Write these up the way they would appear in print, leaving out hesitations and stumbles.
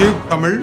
தமிழ்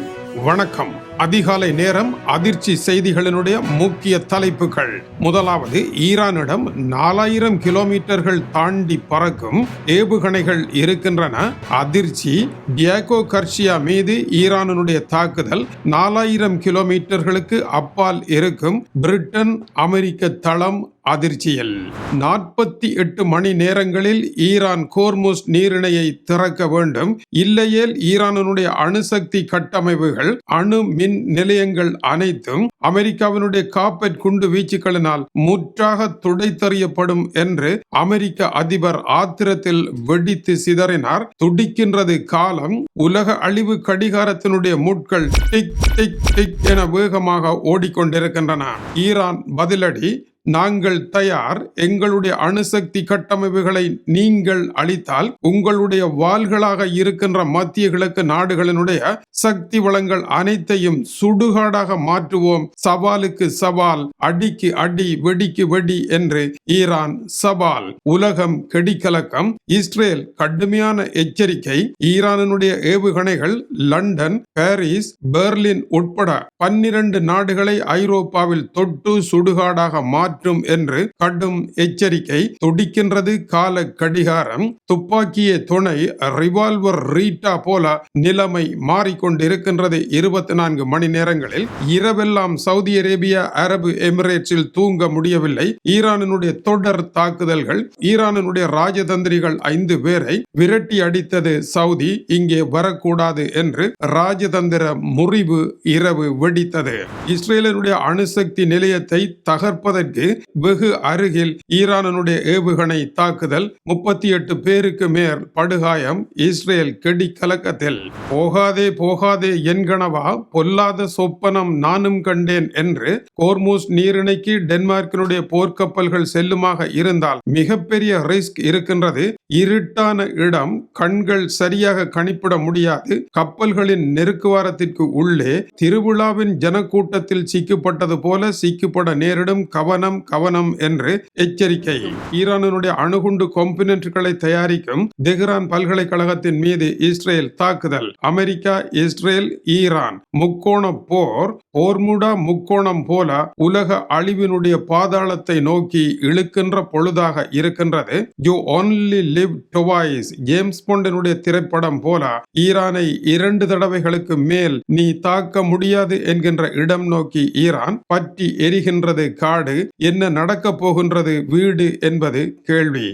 வணக்கம். அதிகாலை நேரம் அதிர்ச்சி செய்திகளினுடைய முக்கிய தலைப்புகள். முதலாவது, ஈரானிடம் 4000 கிலோமீட்டர்கள் தாண்டி பறக்கும் ஏவுகணைகள் இருக்கின்றன. அதிர்ச்சி. டியாகோ கர்ஷியா மீது ஈரானுடைய தாக்குதல் 4000 கிலோமீட்டர்களுக்கு அப்பால் இருக்கும் பிரிட்டன் அமெரிக்க தளம் அதிர்ச்சியில். 48 மணி நேரங்களில் ஈரான் கோர்முஸ் நீரிணையை திறக்க வேண்டும், இல்லையேல் ஈரானுடைய அணுசக்தி கட்டமைப்புகள், அணு மின் நிலையங்கள் அனைத்தும் அமெரிக்காவினுடைய காப்பெட் குண்டு வீச்சுகளினால் முற்றாக துடைத்தறியப்படும் என்று அமெரிக்க அதிபர் ஆத்திரத்தில் வெடித்து சிதறினார். துடிக்கின்றது காலம். உலக அழிவு கடிகாரத்தினுடைய முட்கள் டிக் டிக் டிக் என வேகமாக ஓடிக்கொண்டிருக்கின்றன. ஈரான் பதிலடி. நாங்கள் தயார். எங்களுடைய அணுசக்தி கட்டமைப்புகளை நீங்கள் அளித்தால் உங்களுடைய வாள்களாக இருக்கின்ற மத்திய கிழக்கு நாடுகளினுடைய சக்தி வளங்கள் அனைத்தையும் சுடுகாடாக மாற்றுவோம். சவாலுக்கு சவால், அடிக்கு அடி, வெடிக்கு வெடி என்று ஈரான் சவால். உலகம் கெடிக்கலக்கம். இஸ்ரேல் கடுமையான எச்சரிக்கை. ஈரானுடைய ஏவுகணைகள் லண்டன், பாரிஸ், பெர்லின் உட்பட 12 நாடுகளை ஐரோப்பாவில் தொட்டு சுடுகாடாக மாற்றும் என்று கடும் எச்சரிக்கை. துடிக்கின்றது கால கடிகாரம். துப்பாக்கிய துணை ரிவால்வர் ரீட்டா போல நிலைமை மாறிக்கொண்டிருக்கின்றது. 24 மணி நேரங்களில் இரவெல்லாம் சவுதி அரேபியா, அரபு எமிரேட்ஸில் தூங்க முடியவில்லை. ஈரானுடைய தொடர் தாக்குதல்கள். ஈரானுடைய ராஜதந்திரிகள் 5 பேரை விரட்டி அடித்தது சவுதி. இங்கே வரக்கூடாது என்று ராஜதந்திர முறிவு இரவு வெடித்தது. இஸ்ரேலினுடைய அணுசக்தி நிலையத்தை தகர்ப்பதற்கு வெகு அருகில் ஈரானுடைய ஏவுகணை தாக்குதல். 38 பேருக்கு மேல் படுகாயம். இஸ்ரேல் கெடி கலக்கத்தில். போகாதே போகாதே என்கனவா, பொல்லாத சொப்பனம் நானும் கண்டேன் என்று கோர்முஸ் நீரிணைக்கு டென்மார்க்கினுடைய போர்க்கப்பல்கள் செல்லுமாக இருந்தால் மிகப்பெரிய ரிஸ்க் இருக்கின்றது. இருட்டான இடம், கண்கள் சரியாக கணிப்பிட முடியாது. கப்பல்களின் நெருக்குவாரத்திற்கு உள்ளே திருவிழாவின் ஜனக்கூட்டத்தில் சிக்கப்பட்டது போல சிக்கப்பட நேரிடும். கவனம் கவனம் என்று எச்சரிக்கை. ஈரானுடைய அணுகுண்டு காம்போனன்ட்களை தயாரிக்கும் தெஹ்ரான் பல்கலைக்கழகத்தின் மீது இஸ்ரேல் தாக்குதல். அமெரிக்கா, இஸ்ரேல், ஈரான் முக்கோண போர். போர்முடா முக்கோணம் போல உலக அழிவினுடைய பாதாளத்தை நோக்கி இழுக்கின்ற பொழுதாக இருக்கின்றது. You only live twice, James பாண்டினுடைய திரைப்படம் போல ஈரானை 2 தடவைகளுக்கு மேல் நீ தாக்க முடியாது என்கின்ற இடம் நோக்கி ஈரான் பற்றி எரிகின்றது. காடு. என்ன நடக்கப் போகின்றது வீடு என்பது கேள்வி.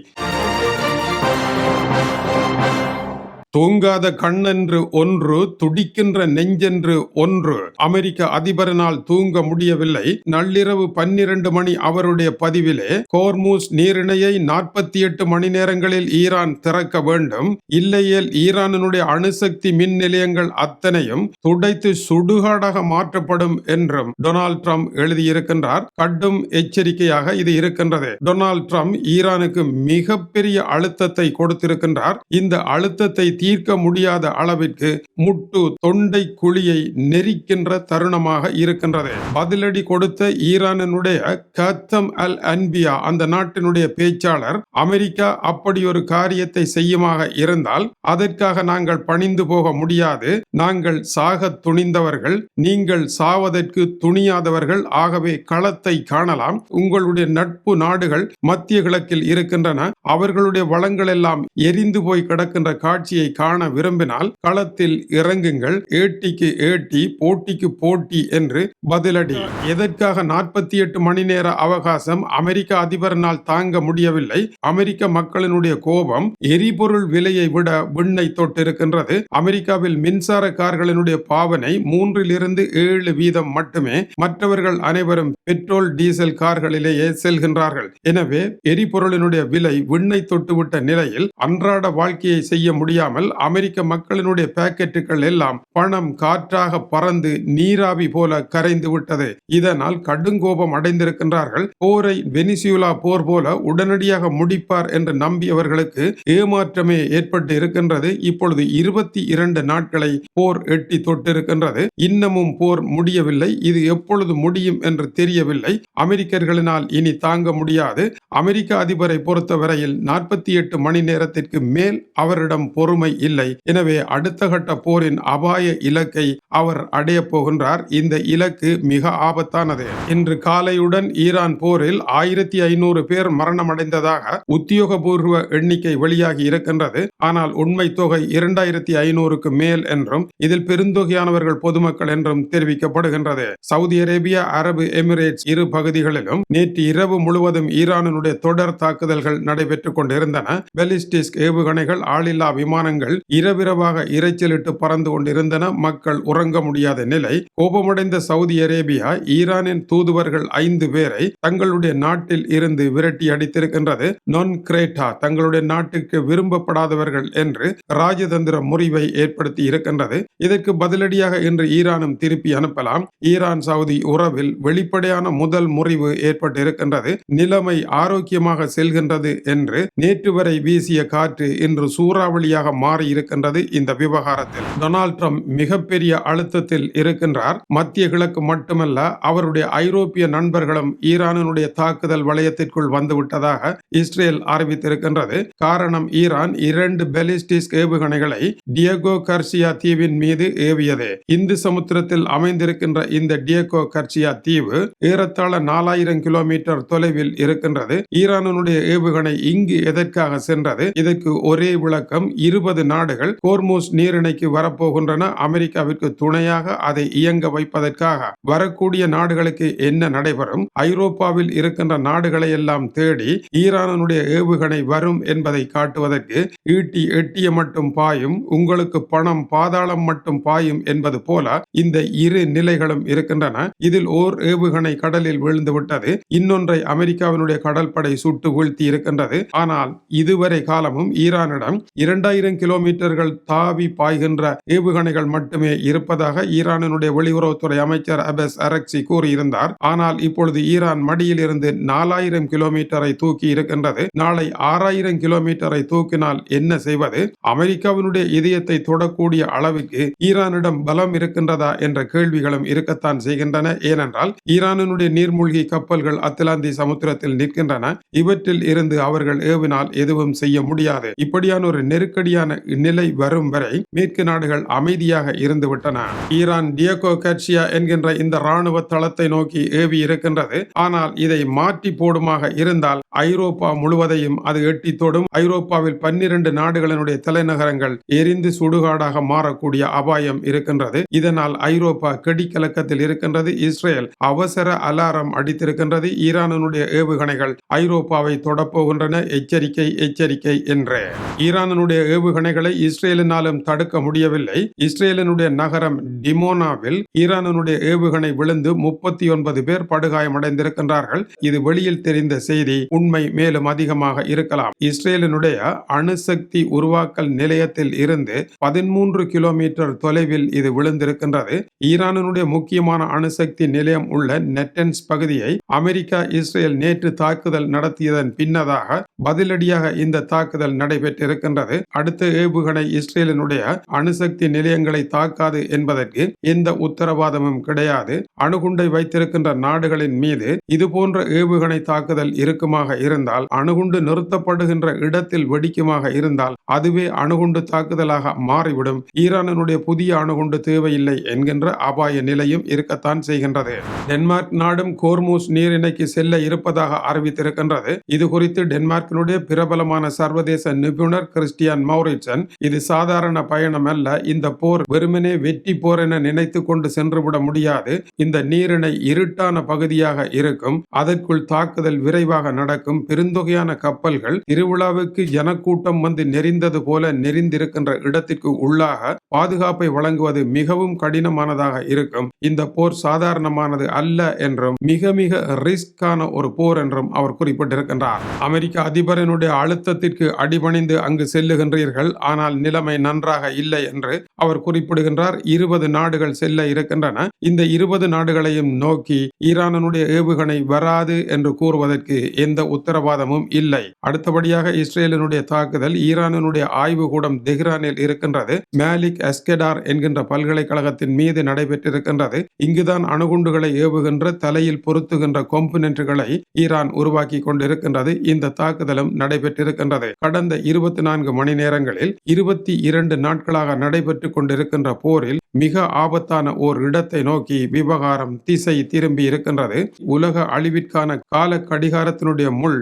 தூங்காத கண்ணென்று ஒன்று, துடிக்கின்ற நெஞ்சென்று ஒன்று. அமெரிக்க அதிபரினால் தூங்க முடியவில்லை. நள்ளிரவு 12 மணி அவருடைய பதிவிலே கோர்முஸ் நீரிணையை 48 மணி நேரங்களில் ஈரான் திறக்க வேண்டும், இல்லையேல் ஈரானுடைய அணுசக்தி மின் நிலையங்கள் அத்தனையும் துடைத்து சுடுகாடாக மாற்றப்படும் என்றும் டொனால்ட் ட்ரம்ப் எழுதியிருக்கின்றார். கடும் எச்சரிக்கையாக இது இருக்கின்றது. டொனால்ட் ட்ரம்ப் ஈரானுக்கு மிகப்பெரிய அழுத்தத்தை கொடுத்திருக்கின்றார். இந்த அழுத்தத்தை தீர்க்க முடியாத அளவிற்கு முட்டு தொண்டை குழியை நெரிக்கின்ற தருணமாக இருக்கின்றது. பதிலடி கொடுத்த ஈரானுடைய கத்தம் அல் அன்பியா, அந்த நாட்டினுடைய பேச்சாளர், அமெரிக்கா அப்படி ஒரு காரியத்தை செய்யுமாக இருந்தால் அதற்காக நாங்கள் பணிந்து போக முடியாது. நாங்கள் சாக துணிந்தவர்கள், நீங்கள் சாவதற்கு துணியாதவர்கள். ஆகவே களத்தை காணலாம். உங்களுடைய நட்பு நாடுகள் மத்திய கிழக்கில் இருக்கின்றன. அவர்களுடைய வளங்கள் எல்லாம் எரிந்து போய் கிடக்கின்ற காட்சியை காண விரும்பினால் களத்தில் இறங்குங்கள். ஏட்டிக்கு ஏட்டி, போட்டிக்கு போட்டி என்று பதிலடி. எதற்காக 48 மணி நேர அவகாசம்? அமெரிக்க அதிபரினால் தாங்க முடியவில்லை. அமெரிக்க மக்களினுடைய கோபம் எரிபொருள் விலையை விட விண்ணை தொட்டிருக்கின்றது. அமெரிக்காவில் மின்சார கார்களினுடைய பாவனை 3% மட்டுமே. மற்றவர்கள் அனைவரும் பெட்ரோல், டீசல் கார்களிலேயே செல்கின்றார்கள். எனவே எரிபொருளினுடைய விலை விண்ணை தொட்டுவிட்ட நிலையில் அன்றாட வாழ்க்கையை செய்ய முடியாமல் அமெரிக்க மக்களினுடைய பாக்கெட்டுகள் எல்லாம் பணம் காற்றாக பறந்து நீராவி போல கரைந்து விட்டது. இதனால் கடுங்கோபம் அடைந்திருக்கின்றார்கள். போரை வெனிசுலா போர் போல உடனடியாக முடிப்பார் என்று நம்பியவர்களுக்கு ஏமாற்றமே ஏற்பட்டு இருக்கின்றது. இப்பொழுது 22 நாட்களை போர் எட்டி தொட்டிருக்கின்றது. இன்னமும் போர் முடியவில்லை. இது எப்பொழுது முடியும் என்று தெரியவில்லை. அமெரிக்கர்களினால் இனி தாங்க முடியாது. அமெரிக்க அதிபரை பொறுத்தவரையில் 48 மணி நேரத்திற்கு மேல் அவரிடம் பொறுமை உண்மை இல்லை. எனவே அடுத்த கட்ட போரின் அபாய இலக்கை அவர் அடையப் போகின்றார். இந்த இலக்கு மிக ஆபத்தானது. இன்று காலையுடன் ஈரான் போரில் 1500 பேர் மரணமடைந்ததாக உத்தியோகபூர்வ எண்ணிக்கை வெளியாகி இருக்கின்றது. ஆனால் உண்மை தொகை 2500க்கு மேல் என்றும் இதில் பெருந்தொகையானவர்கள் பொதுமக்கள் என்றும் தெரிவிக்கப்படுகின்றது. சவுதி அரேபியா, அரபு எமிரேட்ஸ் இரு பகுதிகளிலும் நேற்று இரவு முழுவதும் ஈரானுடைய தொடர் தாக்குதல்கள் நடைபெற்றுக் கொண்டிருந்தன. பெலிஸ்டிக் ஏவுகணைகள், ஆளில்லா விமானங்கள் இரவிரவாக இரைச்சலிட்டு பறந்து கொண்டிருந்தன. மக்கள் உறங்க முடியாத நிலை. கோபமடைந்த சவுதி அரேபியா ஈரானின் தூதுவர்கள் 5 பேரை தங்களுடைய நாட்டில் இருந்து விரட்டி அடித்திருக்கின்றது. நொன் கிரேட்டா, தங்களுடைய நாட்டுக்கு விரும்பப்படாதவர்கள் என்று ராஜதந்திர முறிவை ஏற்படுத்தி இருக்கின்றது. இதற்கு பதிலடியாக இன்று ஈரானும் திருப்பி அனுப்பலாம். ஈரான் சவுதி உறவில் வெளிப்படையான முதல் முறிவு ஏற்பட்டு இருக்கின்றது. நிலைமை ஆரோக்கியமாக செல்கின்றது என்று நேற்று வரை வீசிய காற்று இன்று சூறாவளியாக மாறி இருக்கின்றது. இந்த விவகாரத்தில் டொனால்ட் ட்ரம்ப் மிகப்பெரிய அழுத்தத்தில் இருக்கின்றார். மத்திய கிழக்கு மட்டுமல்ல, அவருடைய ஐரோப்பிய நண்பர்களும் ஈரானுடைய தாக்குதல் வளையத்திற்குள் வந்துவிட்டதாக இஸ்ரேல் அறிவித்திருக்கின்றது. காரணம், ஈரான் 2 பெலிஸ்டிக் ஏவுகணைகளை டியகோ கர்சியா தீவின் மீது ஏவியது. இந்து சமுத்திரத்தில் அமைந்திருக்கின்ற இந்த டியகோ கர்சியா தீவு ஏறத்தாழ 4000 கிலோமீட்டர் தொலைவில் இருக்கின்றது. ஈரானுடைய ஏவுகணை இங்கு எதற்காக சென்றது? இதற்கு ஒரே விளக்கம், 20 நாடுகள் ஹோர்முஸ் நீரிணைக்கு வரப்போகின்றன. அமெரிக்காவிற்கு துணையாக அதை இயங்க வைப்பதற்காக வரக்கூடிய நாடுகளுக்கு என்ன நடைபெறும்? ஐரோப்பாவில் இருக்கின்ற நாடுகளை எல்லாம் தேடி ஈரானுடைய ஏவுகணை வரும் என்பதை காட்டுவதற்கு ஈட்டி எட்டிய மட்டும் பாயும், உங்களுக்கு பணம் பாதாளம் மட்டும் பாயும் என்பது போல இந்த இரு நிலைகளும் இருக்கின்றன. இதில் ஓர் ஏவுகணை கடலில் விழுந்து விட்டது. இன்னொன்றை அமெரிக்காவினுடைய கடற்படை சுட்டு வீழ்த்தி இருக்கின்றது. ஆனால் இதுவரை காலமும் ஈரானிடம் 2000 கிலோமீட்டர்கள் தாவி பாய்கின்ற ஏவுகணைகள் மட்டுமே இருப்பதாக ஈரானுடைய வெளியுறவுத்துறை அமைச்சர் அபஸ் அரக்சி கூறியிருந்தார். ஆனால் இப்பொழுது ஈரான் மடியில் இருந்து 4000 கிலோமீட்டரை தூக்கி இருக்கின்றது. நாளை 6000 கிலோமீட்டரை தூக்கினால் என்ன செய்வது? அமெரிக்காவினுடைய இதயத்தை தொடக்கூடிய அளவுக்கு ஈரானிடம் பலம் இருக்கின்றதா என்ற கேள்விகளும் இருக்கத்தான் செய்கின்றன. ஏனென்றால் ஈரானுடைய நீர்மூழ்கி கப்பல்கள் அத்லாந்தி சமுத்திரத்தில் நிற்கின்றன. இவற்றில் இருந்து அவர்கள் ஏவினால் எதுவும் செய்ய முடியாது. இப்படியான ஒரு நெருக்கடியான நிலை வரும் வரை மேற்கு நாடுகள் அமைதியாக இருந்துவிட்டன. ஈரான் டியகோ கர்சியா என்கின்ற இந்த ராணுவ தளத்தை நோக்கி ஏவி இருக்கின்றது. ஆனால் இதை மாற்றி போடுமாக இருந்தால் ஐரோப்பா முழுவதையும் அது எட்டி தொடும். ஐரோப்பாவில் 12 நாடுகளினுடைய தலைநகரங்கள் எரிந்து சுடுகாடாக மாறக்கூடிய அபாயம் இருக்கின்றது. இதனால் ஐரோப்பா கெடிக்கலக்கத்தில் இருக்கின்றது. இஸ்ரேல் அவசர அலாரம் அடித்திருக்கின்றது. ஈரானுடைய ஏவுகணைகள் ஐரோப்பாவை தொடப்போகின்றன. எச்சரிக்கை, எச்சரிக்கை என்று. ஈரானுடைய ஏவுகணைகளை இஸ்ரேலினாலும் தடுக்க முடியவில்லை. இஸ்ரேலினுடைய நகரம் டிமோனாவில் ஈரானுடைய ஏவுகணை விழுந்து 39 பேர் படுகாயமடைந்திருக்கின்றார்கள். இது வெளியில் தெரிந்த செய்தி. உண்மை மேலும் அதிகமாக இருக்கலாம். இஸ்ரேலினுடைய அணுசக்தி உருவாக்கல் நிலையத்தில் இருந்து 13 கிலோமீட்டர் தொலைவில் இது விழுந்திருக்கின்றது. ஈரானுடைய முக்கியமான அணுசக்தி நிலையம் உள்ள நெட்டன்ஸ் பகுதியை அமெரிக்கா, இஸ்ரேல் நேற்று தாக்குதல் நடத்தியதன் பின்னதாக பதிலடியாக இந்த தாக்குதல் நடைபெற்றிருக்கின்றது. அடுத்த ஏவுகணை இஸ்ரேலினுடைய அணுசக்தி நிலையங்களை தாக்காது என்பதற்கு எந்த உத்தரவாதமும் கிடையாது. அணுகுண்டை வைத்திருக்கின்ற நாடுகளின் மீது இதுபோன்ற ஏவுகணை தாக்குதல் இருக்குமாக இருந்தால், அணுகுண்டு நிறுத்தப்படுகின்ற இடத்தில் வெடிக்குமாக இருந்தால் அதுவே அணுகுண்டு தாக்குதலாக மாறிவிடும். ஈரானுடைய புதிய அணுகுண்டு தேவையில்லை என்கின்ற அபாய நிலையும் இருக்கத்தான் செய்கின்றது. டென்மார்க் நாடும் ஹோர்முஸ் நீரிணைக்கு செல்ல இருப்பதாக அறிவித்திருக்கின்றது. இது குறித்து டென்மார்க்கினுடைய பிரபலமான சர்வதேச நிபுணர் கிறிஸ்டியன் மௌரிட்சன், இது சாதாரண பயணம் அல்ல. இந்த போர் வெறுமனே வெற்றி போர் என நினைத்து கொண்டு சென்றுவிட முடியாது. இந்த நீரிணை இருட்டான பகுதியாக இருக்கும். அதற்குள் தாக்குதல் விரைவாக நடக்கும். பெருந்தொகையான கப்பல்கள் திருவிழாவுக்கு ஜனக்கூட்டம் வந்து நெறிந்தது போல நெறிந்திருக்கின்ற இடத்திற்கு உள்ளாக பாதுகாப்பை வழங்குவது மிகவும் கடினமானதாக இருக்கும். இந்த போர் சாதாரணமானது அல்ல என்றும் மிக மிக ரிஸ்கான ஒரு போர் என்றும் அவர் குறிப்பிட்டிருக்கின்றார். அமெரிக்க அதிபரனுடைய அழுத்தத்திற்கு அடிபணிந்து அங்கு செல்லுகின்றீர்கள், ஆனால் நிலைமை நன்றாக இல்லை என்று அவர் குறிப்பிடுகின்றார். 20 நாடுகள் செல்ல இருக்கின்றன. இந்த 20 நாடுகளையும் நோக்கி ஈரானுடைய ஏவுகணை வராது என்று கூறுவதற்கு எந்த உத்தரவாதமும் இல்லை. அடுத்தபடியாக இஸ்ரேலினுடைய தாக்குதல் ஈரானினுடைய ஆய்வுகூடம் தெஹ்ரானில் இருக்கின்றது. மேலிக் அஸ்கெடார் என்கின்ற பல்கலைக்கழகத்தின் மீது நடைபெற்றிருக்கின்றது. இங்குதான் அணுகுண்டுகளை ஏவுகின்ற தலையில் பொருத்துகின்ற கொம்பனன்ட்களை ஈரான் உருவாக்கி கொண்டிருக்கின்றது. இந்த தாக்குதலும் நடைபெற்றிருக்கின்றது. கடந்த 24 மணி நேரங்களில் 22 நாட்களாக நடைபெற்று கொண்டிருக்கின்ற போரில் மிக ஆபத்தான ஓர் இடத்தை நோக்கி விவகாரம் திசை திரும்பி இருக்கின்றது. உலக அழிவிற்கான கால கடிகாரத்தினுடைய முள்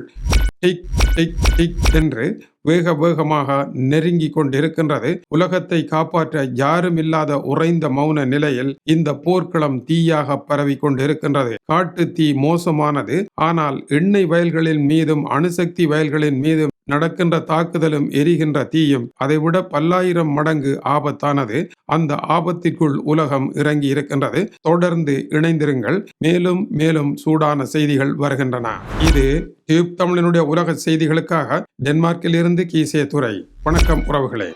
டிக் டிக் டிக் என்று வேக வேகமாக நெருங்கி கொண்டிருக்கின்றது. உலகத்தை காப்பாற்ற யாரும் இல்லாத உறைந்த மௌன நிலையில் இந்த போர்க்களம் தீயாக பரவி கொண்டிருக்கின்றது. காட்டு தீ மோசமானது. ஆனால் எண்ணெய் வயல்களின் மீதும் அணுசக்தி வயல்களின் மீதும் நடக்கின்ற தாக்குதலும் எரிகின்ற தீயும் அதைவிட 1000 மடங்கு ஆபத்தானது. அந்த ஆபத்திற்குள் உலகம் இறங்கி இருக்கின்றது. தொடர்ந்து இணைந்திருங்கள். மேலும் மேலும் சூடான செய்திகள் வருகின்றன. இது டியூப் தமிழனுடைய உலக செய்திகளுக்காக டென்மார்க்கில் இருந்து கீசே துரை. வணக்கம் உறவுகளே.